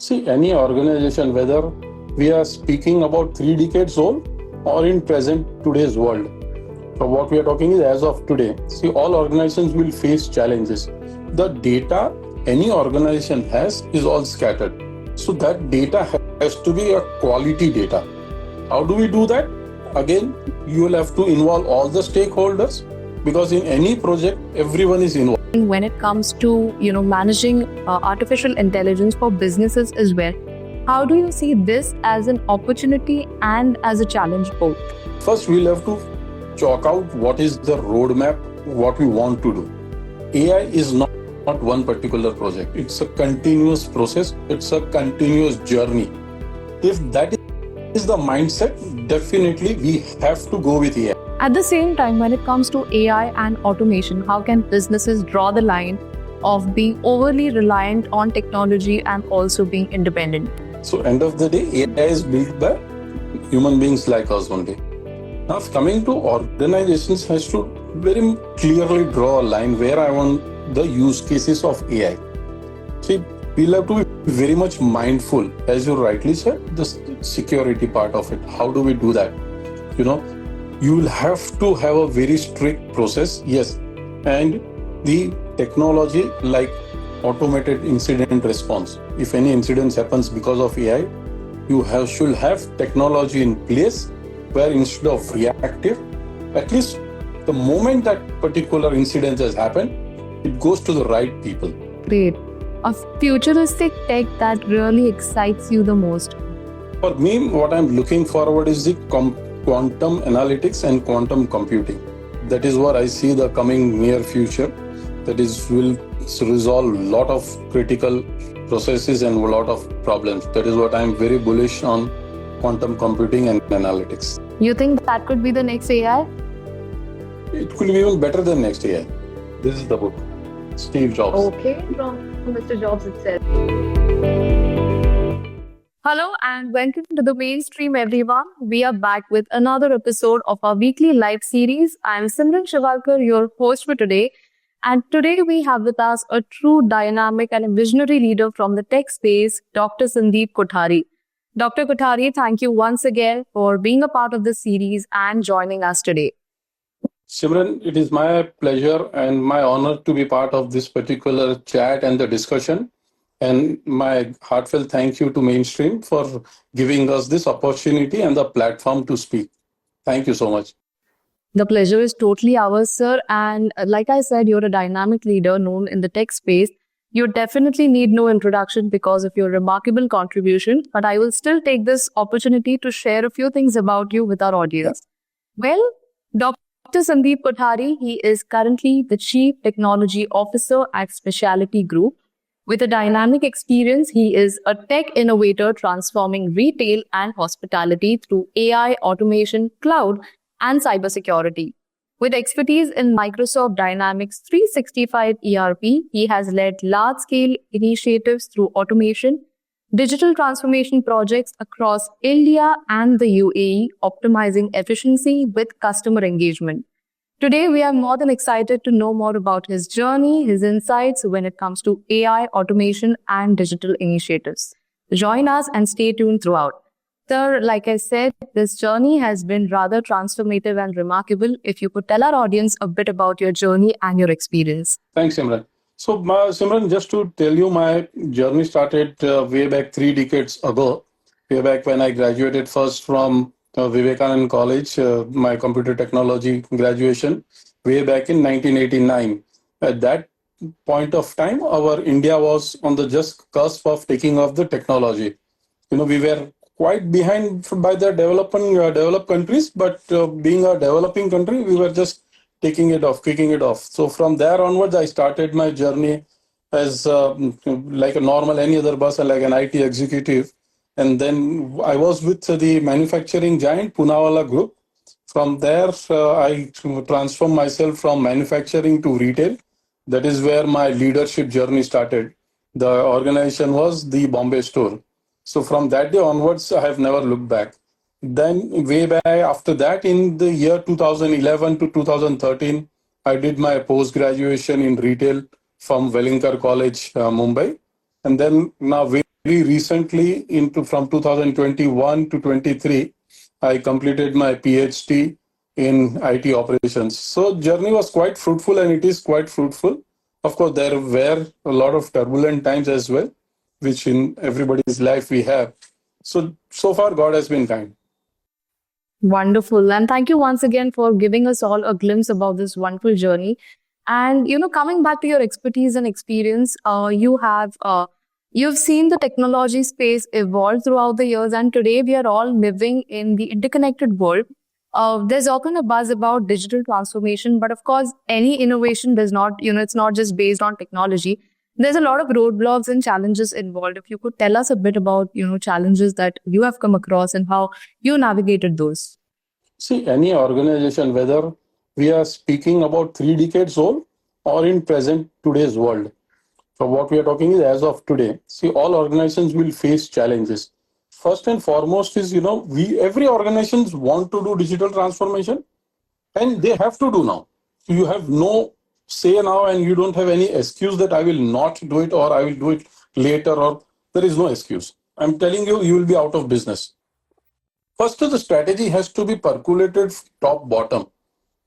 See, any organization, whether we are speaking about 3 decades old or in present today's world. So what we are talking is as of today. See, all organizations will face challenges. The data any organization has is all scattered. So that data has to be a quality data. How do we do that? Again, you will have to involve all the stakeholders because in any project, everyone is involved. When it comes to managing artificial intelligence for businesses as well, how do you see this as an opportunity and as a challenge both? First, we'll have to chalk out what is the roadmap, what we want to do. AI is not one particular project. It's a continuous process. It's a continuous journey. If that is the mindset, definitely we have to go with AI. At the same time, when it comes to AI and automation, how can businesses draw the line of being overly reliant on technology and also being independent? So end of the day, AI is built by human beings like us only. Now coming to organizations has to very clearly draw a line where I want the use cases of AI. See, we'll have to be very much mindful, as you rightly said, the security part of it. How do we do that? You will have to have a very strict process, yes, and the technology like automated incident response. If any incident happens because of AI, you should have technology in place where instead of reactive, at least the moment that particular incident has happened, it goes to the right people. Great. A futuristic tech that really excites you the most? For me, what I'm looking forward is the quantum analytics and quantum computing. That is what I see the coming near future. That is will resolve a lot of critical processes and a lot of problems. That is what I'm very bullish on, quantum computing and analytics. You think that could be the next AI? It could be even better than next AI. This is the book, Steve Jobs. Okay, from Mr. Jobs itself. Hello and welcome to the mainstream, everyone. We are back with another episode of our weekly live series. I am Simran Shiwalkar, your host for today. And today we have with us a true dynamic and a visionary leader from the tech space, Dr. Sandiip Kothari. Dr. Kothari, thank you once again for being a part of this series and joining us today. Simran, it is my pleasure and my honor to be part of this particular chat and the discussion. And my heartfelt thank you to Mainstream for giving us this opportunity and the platform to speak. Thank you so much. The pleasure is totally ours, sir. And like I said, you're a dynamic leader known in the tech space. You definitely need no introduction because of your remarkable contribution. But I will still take this opportunity to share a few things about you with our audience. Well, Dr. Sandiip Kothari, he is currently the Chief Technology Officer at Specialty Group. With a dynamic experience, he is a tech innovator transforming retail and hospitality through AI, automation, cloud, and cybersecurity. With expertise in Microsoft Dynamics 365 ERP, he has led large-scale initiatives through automation, digital transformation projects across India and the UAE, optimizing efficiency with customer engagement. Today, we are more than excited to know more about his journey, his insights when it comes to AI, automation, and digital initiatives. Join us and stay tuned throughout. Sir, like I said, this journey has been rather transformative and remarkable. If you could tell our audience a bit about your journey and your experience. Thanks, Simran. So, Simran, just to tell you, my journey started way back 3 decades ago, way back when I graduated first from Vivekanand College, my computer technology graduation, way back in 1989. At that point of time, our India was on the just cusp of taking off the technology. We were quite behind by the developed countries, but being a developing country, we were just kicking it off. So from there onwards, I started my journey as like a normal any other person, like an IT executive. And then I was with the manufacturing giant Poonawalla Group. From there, I transformed myself from manufacturing to retail. That is where my leadership journey started. The organization was the Bombay store. So from that day onwards, I have never looked back. Then way back after that, in the year 2011 to 2013, I did my post-graduation in retail from Wellinkar College, Mumbai. And then now way recently, into from 2021 to 23, I completed my PhD in IT operations. So journey was quite fruitful, and it is quite fruitful. Of course, there were a lot of turbulent times as well, which in everybody's life we have. So far, God has been kind. Wonderful. And thank you once again for giving us all a glimpse about this wonderful journey. And, coming back to your expertise and experience, you've seen the technology space evolve throughout the years. And today we are all living in the interconnected world. There's often a buzz about digital transformation, but of course, any innovation does not, it's not just based on technology. There's a lot of roadblocks and challenges involved. If you could tell us a bit about, challenges that you have come across and how you navigated those. See, any organization, whether we are speaking about 3 decades old or in present today's world. So what we are talking is as of today. See, all organizations will face challenges. First and foremost is, we every organizations want to do digital transformation, and they have to do now. So you have no say now, and you don't have any excuse that I will not do it or I will do it later, or there is no excuse. I'm telling you, you will be out of business. First, the strategy has to be percolated top bottom,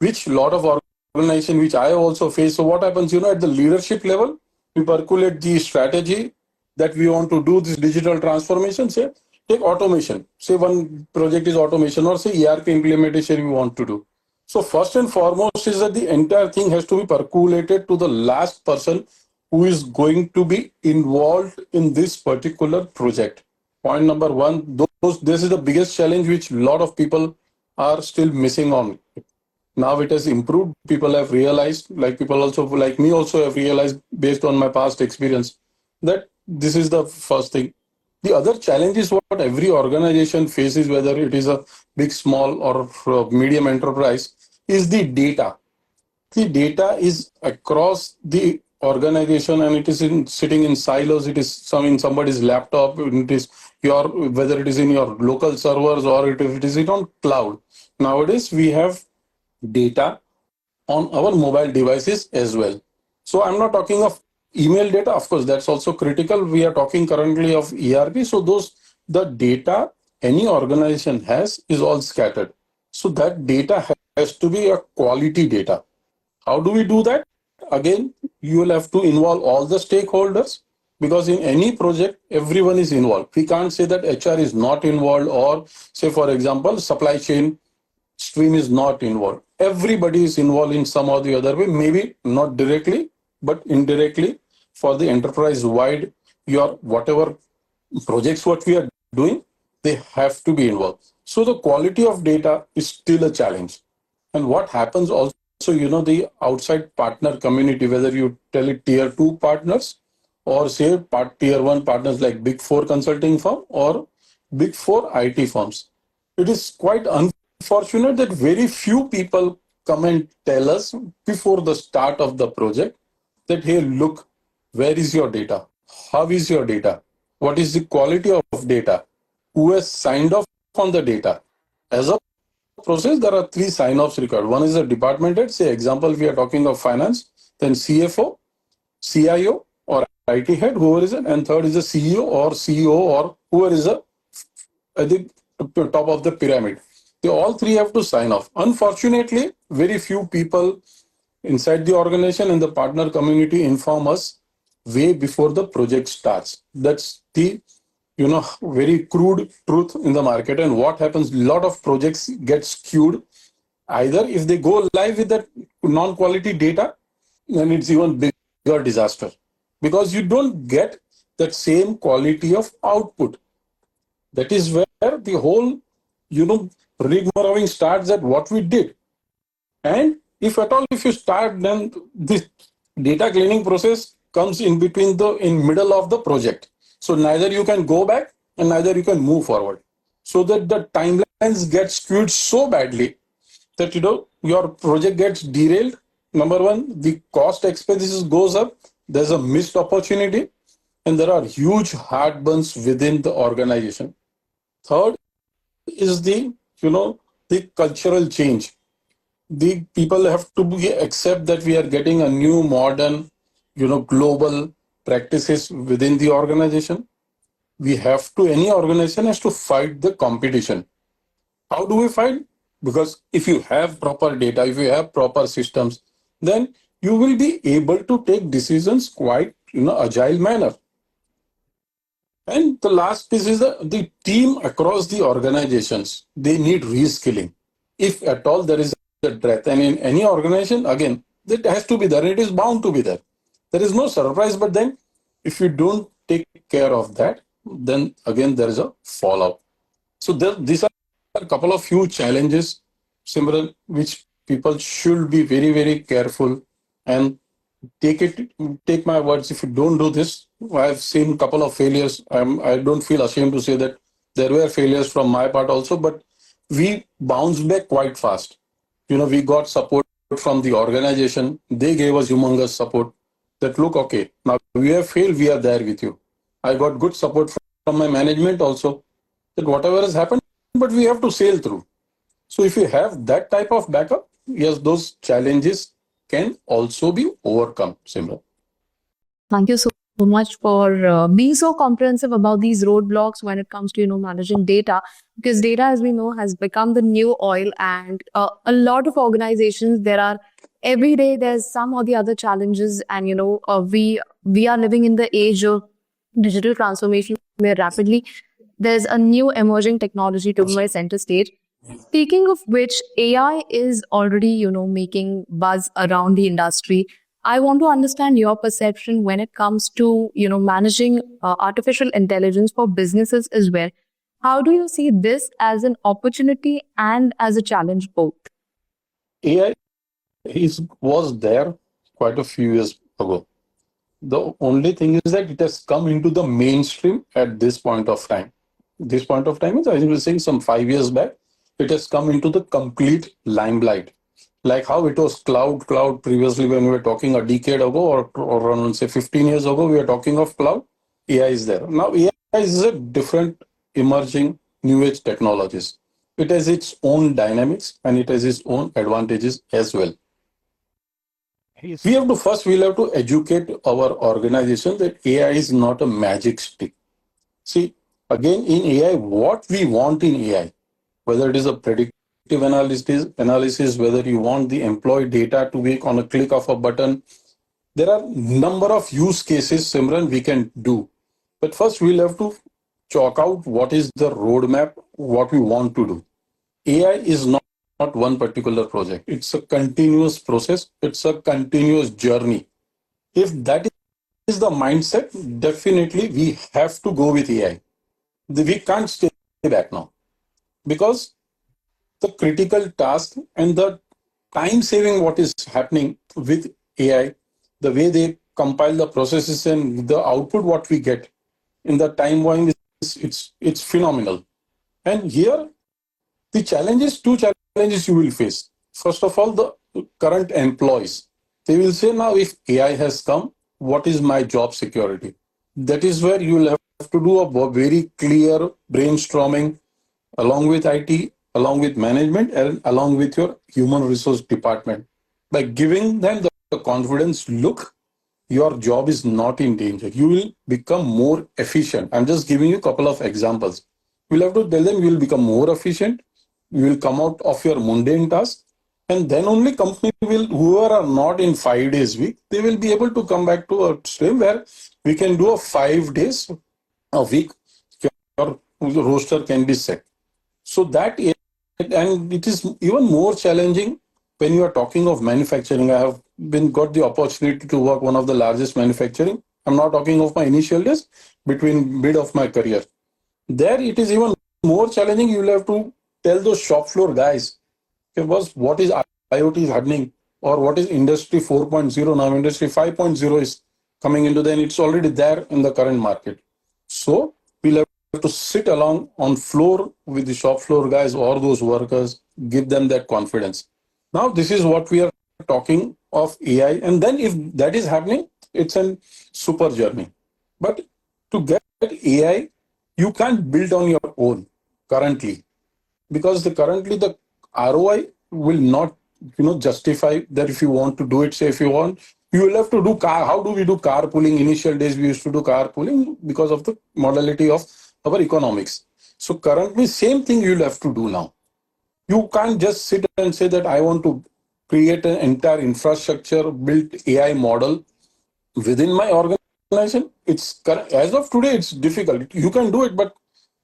which lot of organization, which I also face. So what happens, at the leadership level, we percolate the strategy that we want to do this digital transformation. Say, take automation. Say one project is automation, or say ERP implementation we want to do. So first and foremost is that the entire thing has to be percolated to the last person who is going to be involved in this particular project. Point number one, this is the biggest challenge which a lot of people are still missing on. Now it has improved. People have realized, like people also, like me also have realized based on my past experience, that this is the first thing. The other challenge is what every organization faces, whether it is a big, small or medium enterprise, is the data. The data is across the organization, and it is sitting in silos. It is in somebody's laptop. It is whether it is in your local servers or if it is on cloud. Nowadays we have data on our mobile devices as well. So I'm not talking of email data. Of course, that's also critical. We are talking currently of ERP. So the data any organization has is all scattered. So that data has to be a quality data. How do we do that? Again, you will have to involve all the stakeholders, because in any project, everyone is involved. We can't say that HR is not involved, or say, for example, supply chain stream is not involved. Everybody is involved in some or the other way, maybe not directly, but indirectly for the enterprise wide, your whatever projects what we are doing, they have to be involved. So the quality of data is still a challenge. And what happens also, the outside partner community, whether you tell it tier 2 partners or say tier 1 partners like big 4 consulting firm or big 4 IT firms, it is quite unfortunate that very few people come and tell us before the start of the project that, hey, look, where is your data? How is your data? What is the quality of data? Who has signed off on the data? As a process, there are 3 sign-offs required. One is a department head. Say, example, we are talking of finance, then CFO, CIO, or IT head, whoever is it, and third is a CEO or CEO or whoever is at the top of the pyramid. They all 3 have to sign off. Unfortunately, very few people inside the organization and the partner community inform us way before the project starts. That's the very crude truth in the market. And what happens, a lot of projects get skewed. Either if they go live with that non-quality data, then it's even bigger disaster, because you don't get that same quality of output. That is where the whole rigmarole starts, at what we did. And if at all, if you start, then this data cleaning process comes in between in middle of the project. So neither you can go back and neither you can move forward. So that the timelines get skewed so badly that your project gets derailed. Number one, the cost expenses goes up. There's a missed opportunity, and there are huge heartburns within the organization. Third is the cultural change. The people have to accept that we are getting a new modern global practices within the organization. we have to, any organization has to fight the competition. How do we fight? Because if you have proper data, if you have proper systems, then you will be able to take decisions quite agile manner. And the last piece is the team across the organizations. They need reskilling. If at all there is a death, and in any organization, again, that has to be there. It is bound to be there. There is no surprise. But then, if you don't take care of that, then again there is a fallout. So these are a couple of few challenges, Simran, which people should be very, very careful and take it. Take my words. If you don't do this, I've seen a couple of failures. I don't feel ashamed to say that there were failures from my part also, but we bounced back quite fast. We got support from the organization. They gave us humongous support. That look, okay, now we have failed. We are there with you. I got good support from my management also. That whatever has happened, but we have to sail through. So if you have that type of backup, yes, those challenges can also be overcome, Simran. Thank you so much for being so comprehensive about these roadblocks when it comes to managing data, because data, as we know, has become the new oil, and a lot of organizations, there are every day there's some or the other challenges, and we are living in the age of digital transformation where rapidly there's a new emerging technology to my center stage. Speaking of which, AI is already, making buzz around the industry. I want to understand your perception when it comes to, managing artificial intelligence for businesses as well. How do you see this as an opportunity and as a challenge both? AI was there quite a few years ago. The only thing is that it has come into the mainstream at this point of time. This point of time is, I was saying, some 5 years back, it has come into the complete limelight. Like how it was cloud previously when we were talking a decade ago, or around say 15 years ago, we were talking of cloud. AI is there. Now AI is a different emerging new age technologies. It has its own dynamics and it has its own advantages as well. He's We'll have to educate our organization that AI is not a magic stick. See, again, in AI, what we want in AI, whether it is a predictive analysis, whether you want the employee data to be on a click of a button, there are number of use cases, Simran, we can do. But first, we'll have to chalk out what is the roadmap, what we want to do. AI is not one particular project. It's a continuous process. It's a continuous journey. If that is the mindset, definitely we have to go with AI. We can't stay back now, because the critical task and the time saving what is happening with AI, the way they compile the processes and the output what we get in the time volume is it's phenomenal. And here the challenges, two challenges you will face. First of all, the current employees, they will say, now if AI has come, what is my job security? That is where you will have to do a very clear brainstorming along with IT, along with management, and along with your human resource department. By giving them the confidence, look, your job is not in danger. You will become more efficient. I'm just giving you a couple of examples. You'll have to tell them you will become more efficient. You will come out of your mundane task. And then only company will, whoever are not in 5 days week, they will be able to come back to a stream where we can do a 5 days a week. Your roster can be set. So that is, and it is even more challenging when you are talking of manufacturing. I have been got the opportunity to work one of the largest manufacturing. I'm not talking of my initial days, between mid of my career. There it is even more challenging. You will have to tell those shop floor guys, okay, what is IoT is happening, or what is industry 4.0 now, industry 5.0 is coming into, then it's already there in the current market. So we'll have to sit along on floor with the shop floor guys or those workers, give them that confidence. Now this is what we are talking of AI, and then if that is happening, it's a super journey. But to get AI, you can't build on your own currently, because currently the ROI will not justify that. If you want to do it, say if you want, You will have to do car. How do we do carpooling? Initial days we used to do carpooling because of the modality of our economics. So currently, same thing you'll have to do now. You can't just sit and say that I want to create an entire infrastructure, build AI model within my organization. As of today, it's difficult. You can do it, but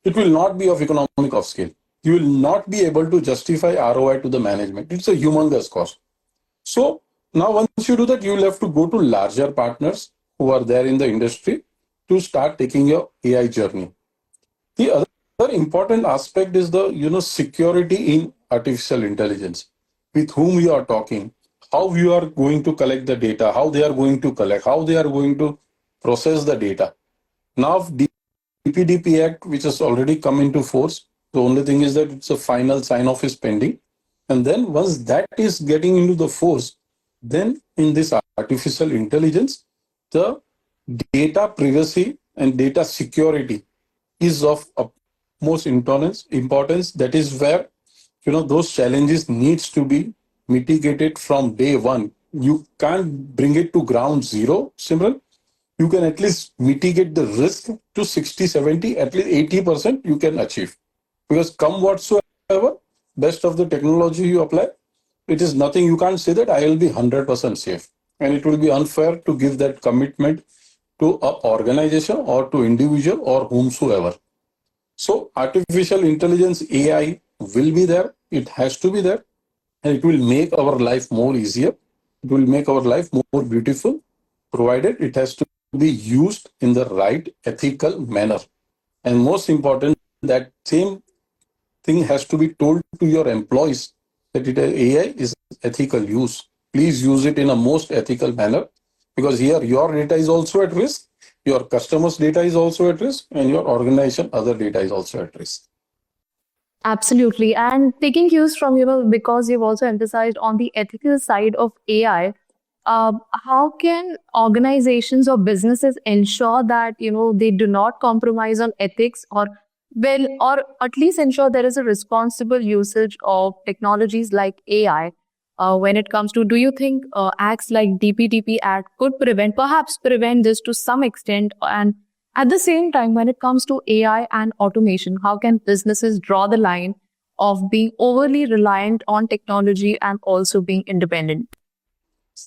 it will not be of economic of scale. You will not be able to justify ROI to the management. It's a humongous cost. So now once you do that, you will have to go to larger partners who are there in the industry to start taking your AI journey. The other important aspect is the security in artificial intelligence. With whom you are talking, how you are going to collect the data, how they are going to collect, how they are going to process the data. Now DPDP Act, which has already come into force, the only thing is that it's a final sign off is pending. And then once that is getting into the force, then in this artificial intelligence, the data privacy and data security is of utmost importance. That is where those challenges needs to be mitigated from day one. You can't bring it to ground zero, Simran. You can at least mitigate the risk to 60, 70, at least 80% you can achieve. Because come whatsoever, best of the technology you apply, it is nothing. You can't say that I will be 100% safe. And it will be unfair to give that commitment to an organization or to individual or whomsoever. So artificial intelligence, AI will be there. It has to be there. And it will make our life more easier. It will make our life more beautiful, provided it has to be used in the right ethical manner. And most important, that same thing has to be told to your employees that AI is ethical use. Please use it in a most ethical manner, because here your data is also at risk, your customers' data is also at risk, and your organization other data is also at risk. Absolutely. And taking cues from, because you've also emphasized on the ethical side of AI, how can organizations or businesses ensure that, they do not compromise on ethics, or at least ensure there is a responsible usage of technologies like AI when it comes to, do you think acts like DPDP Act could perhaps prevent this to some extent? And at the same time, when it comes to AI and automation, how can businesses draw the line of being overly reliant on technology and also being independent?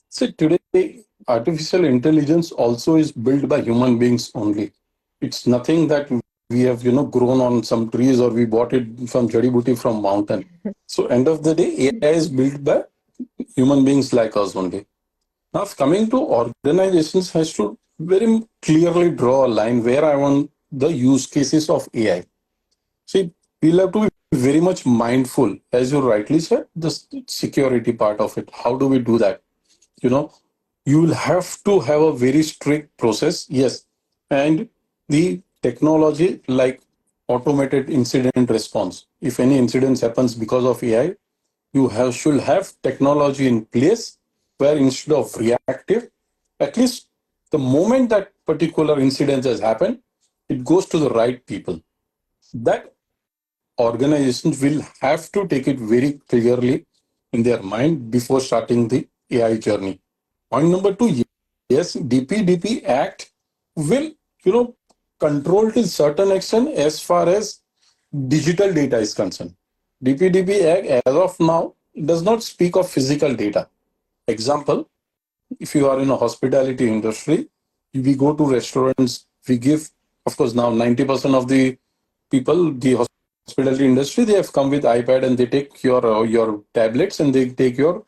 So today, artificial intelligence also is built by human beings only. It's nothing that we have, grown on some trees or we bought it from Jadi Booty from mountain. So end of the day, AI is built by human beings like us only. Now, coming to organizations, has to very clearly draw a line where I want the use cases of AI. See, we'll have to be very much mindful, as you rightly said, the security part of it. How do we do that? You know, you will have to have a very strict process, yes. And the technology like automated incident response. If any incident happens because of AI, should have technology in place where instead of reactive, at least the moment that particular incident has happened, it goes to the right people. That organizations will have to take it very clearly in their mind before starting the AI journey. Point number two, yes, DPDP Act will, control to certain extent as far as digital data is concerned. DPDP Act, as of now, does not speak of physical data. Example, if you are in a hospitality industry, we go to restaurants, we give, of course, now 90% of the people, the hospitality industry, they have come with iPad and they take your tablets and they take your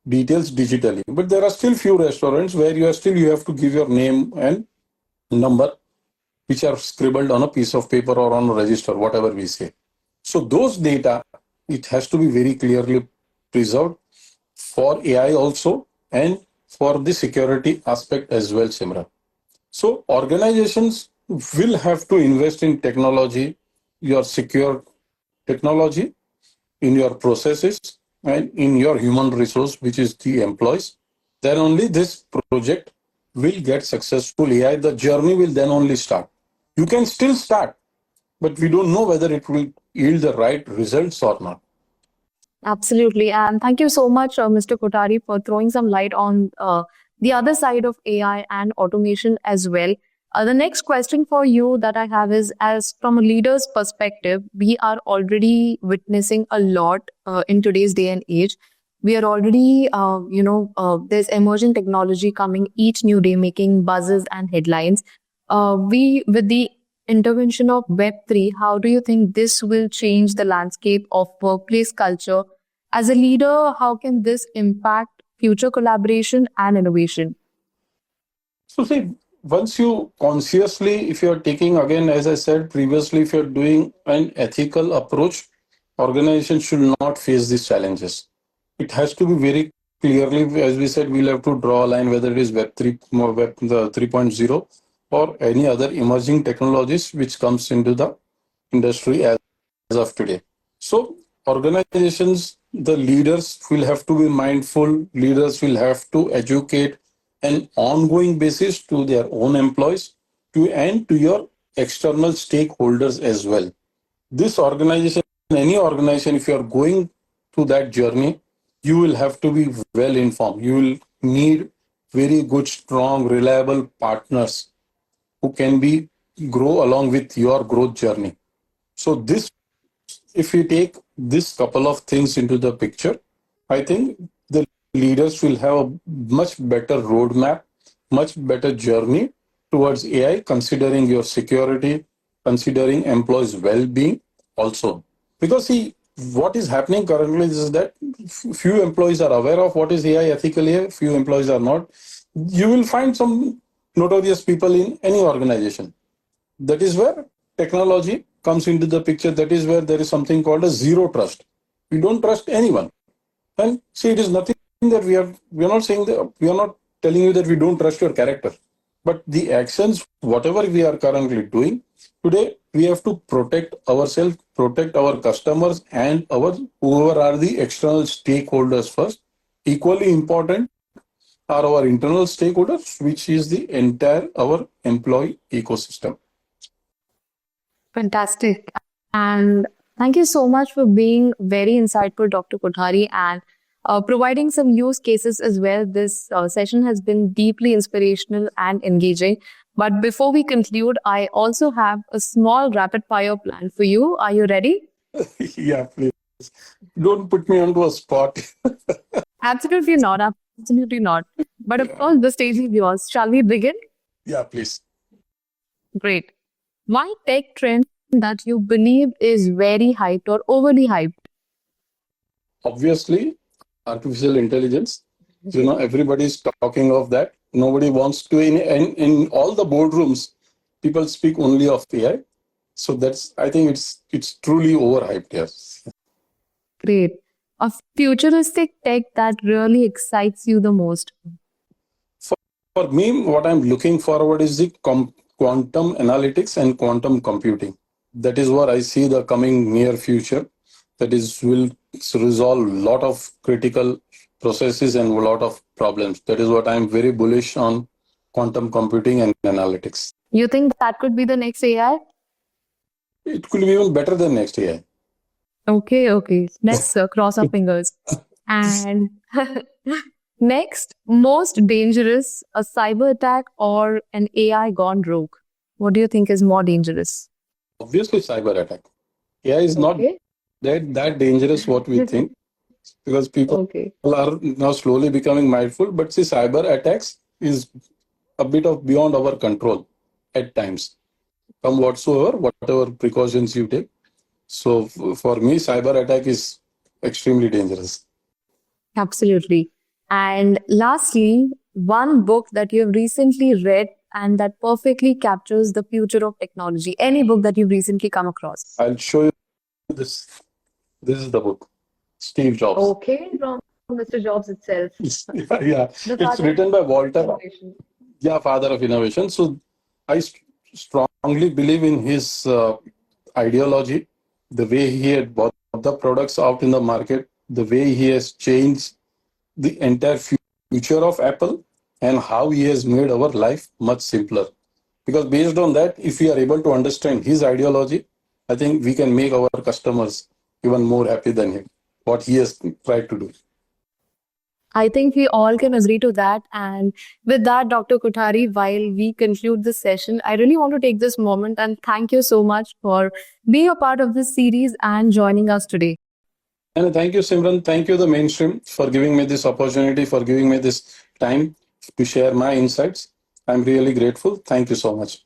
details digitally. But there are still few restaurants where you have to give your name and number, which are scribbled on a piece of paper or on a register, whatever we say. So those data, it has to be very clearly preserved for AI also and for the security aspect as well, Simran. So organizations will have to invest in technology, your secure technology, in your processes and in your human resource, which is the employees. Then only this project will get successful AI. The journey will then only start. You can still start, but we don't know whether it will yield the right results or not. Absolutely. And thank you so much, Mr. Kothari, for throwing some light on the other side of AI and automation as well. The next question for you that I have is, as from a leader's perspective, we are already witnessing a lot in today's day and age. We are already, there's emerging technology coming each new day, making buzzes and headlines. With the intervention of Web3, how do you think this will change the landscape of workplace culture? As a leader, how can this impact future collaboration and innovation? So see, once you consciously, if you're taking, again, as I said previously, if you're doing an ethical approach, organization should not face these challenges. It has to be very clearly, as we said, we'll have to draw a line, whether it is Web 3, Web the 3.0, or any other emerging technologies which comes into the industry as of today. So organizations, the leaders will have to be mindful, leaders will have to educate an ongoing basis to their own employees to and to your external stakeholders as well. This organization, any organization, if you are going to that journey, you will have to be well informed. You will need very good, strong, reliable partners who can be grow along with your growth journey. So this, if we take this couple of things into the picture, I think the leaders will have a much better roadmap, much better journey towards AI, considering your security, considering employees' well-being also. Because see, what is happening currently is that few employees are aware of what is AI ethically, few employees are not. You will find some notorious people in any organization. That is where technology comes into the picture. That is where there is something called a zero trust. We don't trust anyone. And see, it is nothing that we are not saying that, we are not telling you that we don't trust your character. But the actions, whatever we are currently doing, today we have to protect ourselves, protect our customers and our whoever are the external stakeholders first. Equally important are our internal stakeholders, which is the entire our employee ecosystem. Fantastic. And thank you so much for being very insightful, Dr. Kothari, and providing some use cases as well. This session has been deeply inspirational and engaging. But before we conclude, I also have a small rapid fire plan for you. Are you ready? Yeah, please. Don't put me onto a spot. Absolutely not. Absolutely not. But of course, the stage is yours. Shall we begin? Yeah, please. Great. One tech trend that you believe is very hyped or overly hyped? Obviously, artificial intelligence. Everybody is talking of that. Nobody wants to, in all the boardrooms, people speak only of AI. So that's, I think it's truly overhyped, yes. Great. A futuristic tech that really excites you the most? For me, what I'm looking forward is the quantum analytics and quantum computing. That is what I see the coming near future. That is will resolve a lot of critical processes and a lot of problems. That is what I'm very bullish on, quantum computing and analytics. You think that could be the next AI? It could be even better than next AI. Okay. Let's cross our fingers. And next, most dangerous, a cyber attack or an AI gone rogue? What do you think is more dangerous? Obviously, cyber attack. AI is not Okay. that dangerous what we think, because people Okay. are now slowly becoming mindful. But see, cyber attacks is a bit of beyond our control at times. Come whatsoever, whatever precautions you take. So for me, cyber attack is extremely dangerous. Absolutely. And lastly, one book that you have recently read and that perfectly captures the future of technology. Any book that you've recently come across. I'll show you this. This is the book, Steve Jobs. Okay, from Mr. Jobs itself. Yeah. The It's father written by Walter. of innovation. Yeah, father of innovation. So I strongly believe in his ideology, the way he had bought the products out in the market, the way he has changed the entire future of Apple, and how he has made our life much simpler. Because based on that, if we are able to understand his ideology, I think we can make our customers even more happy than him, what he has tried to do. I think we all can agree to that. And with that, Dr. Kothari, while we conclude this session, I really want to take this moment and thank you so much for being a part of this series and joining us today. And thank you, Simran. Thank you, the mainstream, for giving me this opportunity, for giving me this time to share my insights. I'm really grateful. Thank you so much.